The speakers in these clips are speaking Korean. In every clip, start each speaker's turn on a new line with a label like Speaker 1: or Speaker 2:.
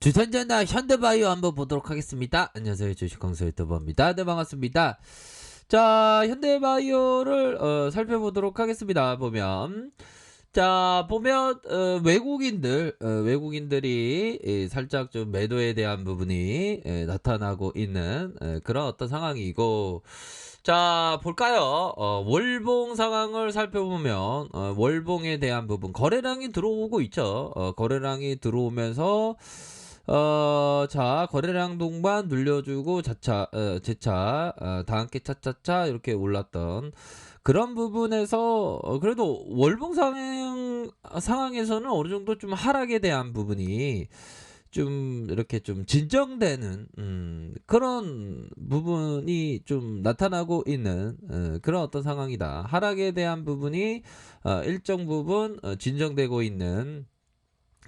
Speaker 1: 주선전나 현대바이오 한번 보도록 하겠습니다. 안녕하세요. 주식광수 유튜버입니다. 네, 반갑습니다. 자, 현대바이오를 살펴보도록 하겠습니다. 보면 외국인들이 살짝 좀 매도에 대한 부분이 나타나고 있는 그런 어떤 상황이고, 자, 볼까요? 월봉 상황을 살펴보면 월봉에 대한 부분 거래량이 들어오고 있죠. 거래량이 들어오면서 자, 거래량 동반 눌려주고 재차 다함께 차차차 이렇게 올랐던 그런 부분에서 그래도 월봉 상황에서는 어느 정도 좀 하락에 대한 부분이 좀 이렇게 좀 진정되는 그런 부분이 좀 나타나고 있는 그런 어떤 상황이다. 하락에 대한 부분이 일정 부분 진정되고 있는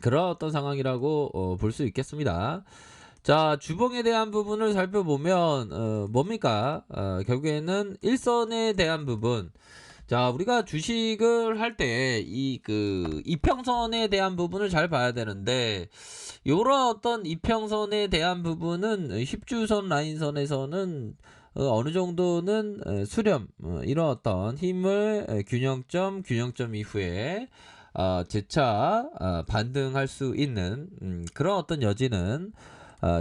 Speaker 1: 그런 어떤 상황이라고 볼 수 있겠습니다. 자, 주봉에 대한 부분을 살펴보면 뭡니까? 결국에는 일선에 대한 부분. 자, 우리가 주식을 할 때 이평선에 대한 부분을 잘 봐야 되는데, 요런 어떤 이평선에 대한 부분은 10주선 라인선에서는 어느 정도는 수렴, 이런 어떤 힘을 균형점 이후에 재차 반등할 수 있는 그런 어떤 여지는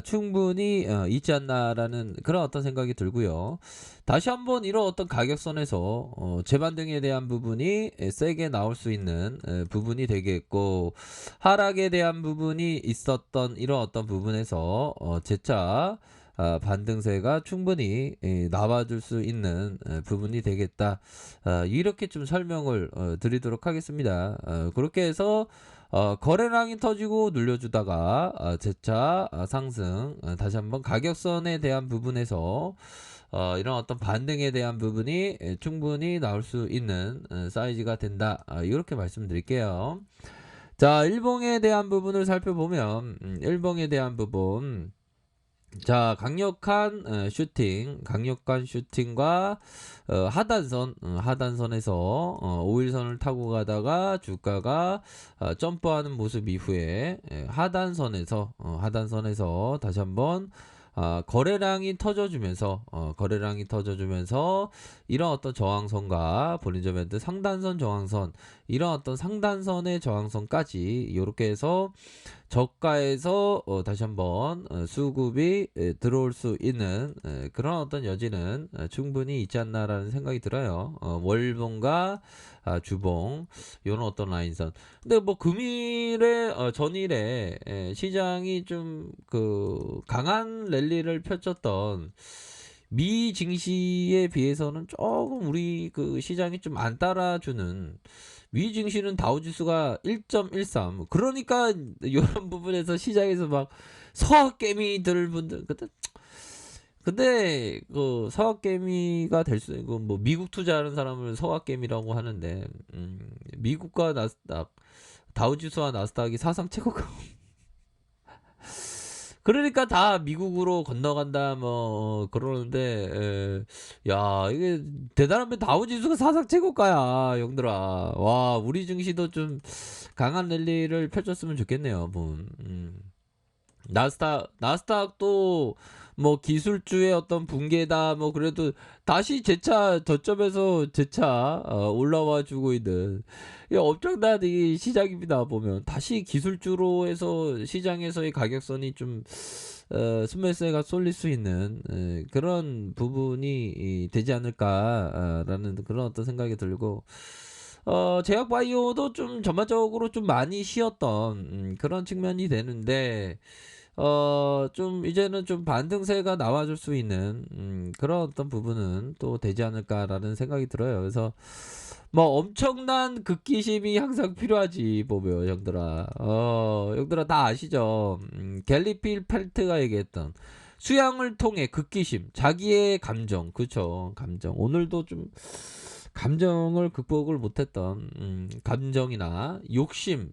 Speaker 1: 충분히 있지 않나라는 그런 어떤 생각이 들고요. 다시 한번 이런 어떤 가격선에서 재반등에 대한 부분이 세게 나올 수 있는 부분이 되겠고, 하락에 대한 부분이 있었던 이런 어떤 부분에서 재차 반등세가 충분히 나와줄 수 있는 부분이 되겠다. 이렇게 좀 설명을 드리도록 하겠습니다. 그렇게 해서 거래량이 터지고 눌려주다가 재차 상승, 다시 한번 가격선에 대한 부분에서 이런 어떤 반등에 대한 부분이 충분히 나올 수 있는 사이즈가 된다. 이렇게 말씀드릴게요. 자, 일봉에 대한 부분을 살펴보면 일봉에 대한 부분, 자, 강력한 슈팅과 하단선에서 5일선을 타고 가다가 주가가 점프하는 모습 이후에 하단선에서 다시 한번 거래량이 터져주면서 이런 어떤 저항선과 볼린저 밴드 상단선 저항선, 이런 어떤 상단선의 저항선까지 이렇게 해서 저가에서 다시 한번 수급이 들어올 수 있는 그런 어떤 여지는 충분히 있지 않나라는 생각이 들어요. 월봉과 주봉, 요런 어떤 라인선. 근데 뭐 금일에 전일에 시장이 좀 그 강한 랠리를 펼쳤던 미 증시에 비해서는 조금 우리 그 시장이 좀 안 따라주는, 미 증시는 다우지수가 1.13, 그러니까 이런 부분에서 시장에서 막 서학개미들 분들, 근데 그 서학개미가 될 수 있고, 뭐 미국 투자하는 사람을 서학개미라고 하는데, 미국과 나스닥, 다우지수와 나스닥이 사상 최고가 그러니까 다 미국으로 건너간다 뭐 그러는데, 야, 이게 대단하면 다우지수가 사상 최고가야, 형들아. 와, 우리 증시도 좀 강한 랠리를 펼쳤으면 좋겠네요, 분. 나스닥도 뭐 기술주의 어떤 붕괴다 뭐 그래도 다시 재차 저점에서 재차 올라와 주고 있는 엄청난 이 시장입니다. 보면 다시 기술주로 해서 시장에서의 가격선이 좀 스매스가 쏠릴 수 있는 그런 부분이 되지 않을까라는 그런 어떤 생각이 들고, 제약바이오도 좀 전반적으로 좀 많이 쉬었던 그런 측면이 되는데, 좀 이제는 좀 반등세가 나와줄 수 있는 그런 어떤 부분은 또 되지 않을까라는 생각이 들어요. 그래서 뭐 엄청난 극기심이 항상 필요하지, 보면 형들아. 형들아 다 아시죠? 갤리필 펠트가 얘기했던 수양을 통해 극기심, 자기의 감정, 그쵸? 감정. 오늘도 좀 감정을 극복을 못했던 감정이나 욕심,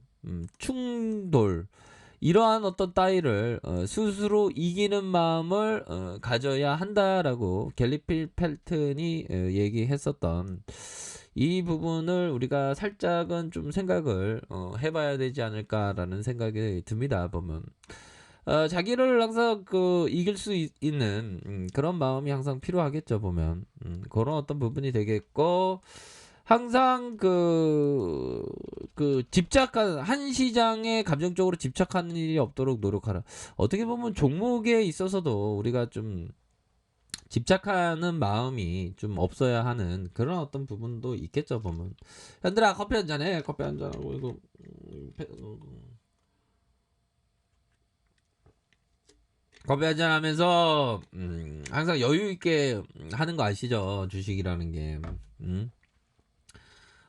Speaker 1: 충돌, 이러한 어떤 따위를 스스로 이기는 마음을 가져야 한다라고 갤리필 펠튼이 얘기했었던 이 부분을 우리가 살짝은 좀 생각을 해봐야 되지 않을까라는 생각이 듭니다. 보면 자기를 항상 이길 수 있는 그런 마음이 항상 필요하겠죠 보면. 그런 어떤 부분이 되겠고 항상 집착한 한 시장에 감정적으로 집착하는 일이 없도록 노력하라. 어떻게 보면 종목에 있어서도 우리가 좀 집착하는 마음이 좀 없어야 하는 그런 어떤 부분도 있겠죠 보면. 현들아 커피 한 잔 해. 커피 한 잔하고 이거 커피 한 잔 하면서 항상 여유 있게 하는 거 아시죠? 주식이라는 게.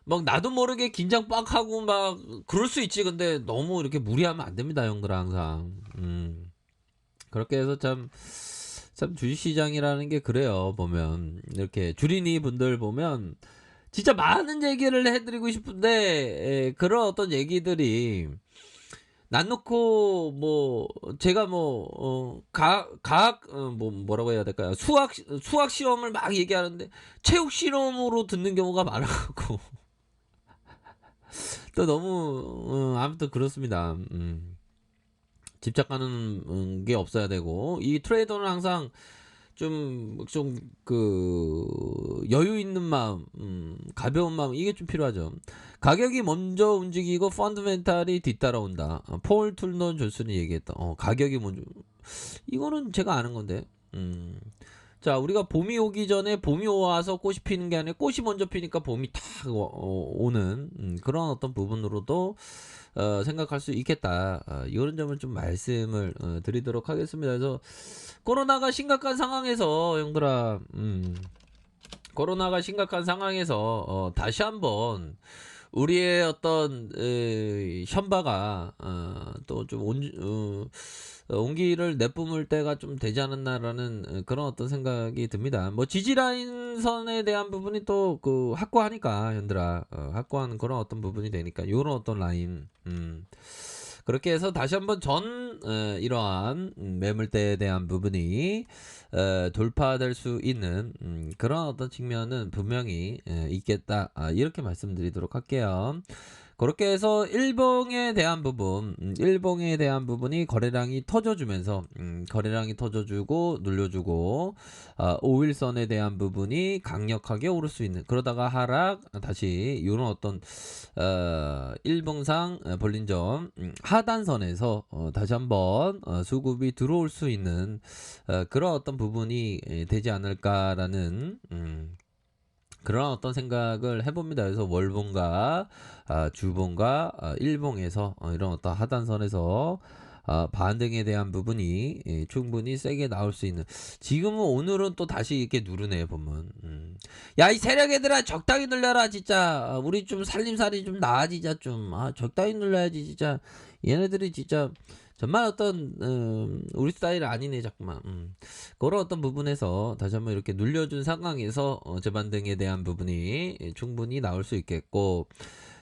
Speaker 1: 막 나도 모르게 긴장 빡 하고 막 그럴 수 있지. 근데 너무 이렇게 무리하면 안 됩니다, 형들 항상. 그렇게 해서 참 주식시장이라는 게 그래요. 보면 이렇게 주린이 분들 보면 진짜 많은 얘기를 해드리고 싶은데 그런 어떤 얘기들이 난 놓고 뭐 제가 뭐라고 해야 될까요? 수학 시험을 막 얘기하는데 체육 실험으로 듣는 경우가 많아갖고 또 너무 아무튼 그렇습니다. 집착하는 게 없어야 되고 이 트레이더는 항상 여유 있는 마음, 가벼운 마음 이게 좀 필요하죠. 가격이 먼저 움직이고 펀드멘탈이 뒤따라온다. 폴 툴런 존슨이 얘기했다. 가격이 먼저 이거는 제가 아는 건데. 자, 우리가 봄이 오기 전에 봄이 와서 꽃이 피는 게 아니라 꽃이 먼저 피니까 봄이 탁 오는 그런 어떤 부분으로도 생각할 수 있겠다. 이런 점을 좀 말씀을 드리도록 하겠습니다. 그래서 코로나가 심각한 상황에서 형들아, 코로나가 심각한 상황에서 다시 한번 우리의 어떤 현바가 또 좀 온기를 내뿜을 때가 좀 되지 않았나라는 그런 어떤 생각이 듭니다. 뭐 지지라인 선에 대한 부분이 또 확고하니까 현들아 확고한 그런 어떤 부분이 되니까 요런 어떤 라인 그렇게 해서 다시 한번 이러한 매물대에 대한 부분이 돌파될 수 있는 그런 어떤 측면은 분명히 있겠다. 이렇게 말씀드리도록 할게요. 그렇게 해서 일봉에 대한 부분이 거래량이 터져주면서 거래량이 터져주고 눌려주고 5일선에 대한 부분이 강력하게 오를 수 있는 그러다가 하락 다시 이런 어떤 일봉상 볼린점 하단선에서 다시 한번 수급이 들어올 수 있는 그런 어떤 부분이 되지 않을까라는 그런 어떤 생각을 해봅니다. 그래서 월봉과 주봉과 일봉에서 이런 어떤 하단선에서 반등에 대한 부분이 충분히 세게 나올 수 있는 지금은 오늘은 또 다시 이렇게 누르네 보면 야 이 세력 애들아 적당히 눌려라 진짜 우리 좀 살림살이 좀 나아지자 좀 적당히 눌러야지 진짜 얘네들이 진짜 정말 어떤 우리 스타일 아니네 자꾸만 그런 어떤 부분에서 다시 한번 이렇게 눌려준 상황에서 재반등에 대한 부분이 충분히 나올 수 있겠고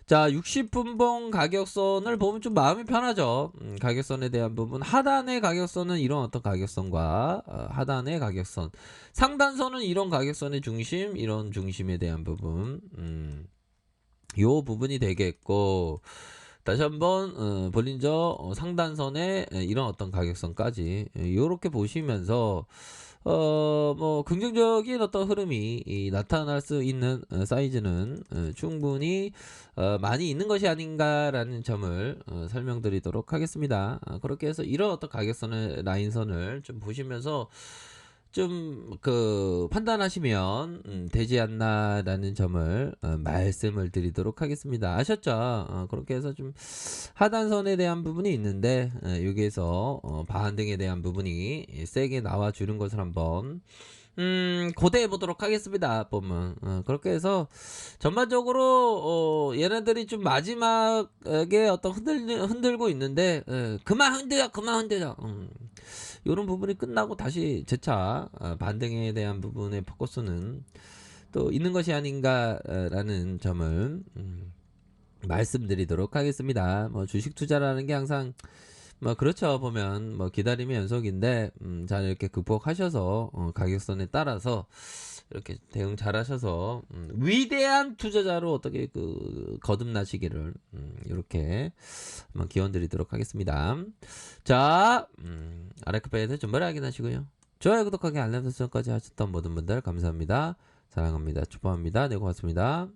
Speaker 1: 자 60분봉 가격선을 보면 좀 마음이 편하죠. 가격선에 대한 부분 하단의 가격선은 이런 어떤 가격선과 하단의 가격선 상단선은 이런 가격선의 중심 이런 중심에 대한 부분 요 부분이 되겠고 다시 한번 볼린저 상단선의 이런 어떤 가격선까지 요렇게 보시면서 뭐 긍정적인 어떤 흐름이 나타날 수 있는 사이즈는 충분히 많이 있는 것이 아닌가라는 점을 설명드리도록 하겠습니다. 그렇게 해서 이런 어떤 가격선의 라인선을 좀 보시면서 좀 판단하시면 되지 않나라는 점을 말씀을 드리도록 하겠습니다. 아셨죠? 그렇게 해서 좀 하단선에 대한 부분이 있는데 여기에서 반등에 대한 부분이 세게 나와주는 것을 한번 고대해 보도록 하겠습니다. 보면 그렇게 해서 전반적으로 얘네들이 좀 마지막에 어떤 흔들고 있는데 그만 흔들려 이런 부분이 끝나고 다시 재차 반등에 대한 부분의 포커스는 또 있는 것이 아닌가라는 점을 말씀드리도록 하겠습니다. 뭐 주식 투자라는 게 항상 뭐 그렇죠. 보면 뭐 기다림의 연속인데 잘 이렇게 극복하셔서 가격선에 따라서 이렇게 대응 잘하셔서 위대한 투자자로 어떻게 거듭나시기를 이렇게 한번 기원드리도록 하겠습니다. 자, 아레크페이드 좀 머리 확인하시고요. 좋아요, 구독하기, 알람 설정까지 하셨던 모든 분들 감사합니다. 사랑합니다. 축복합니다. 네, 고맙습니다.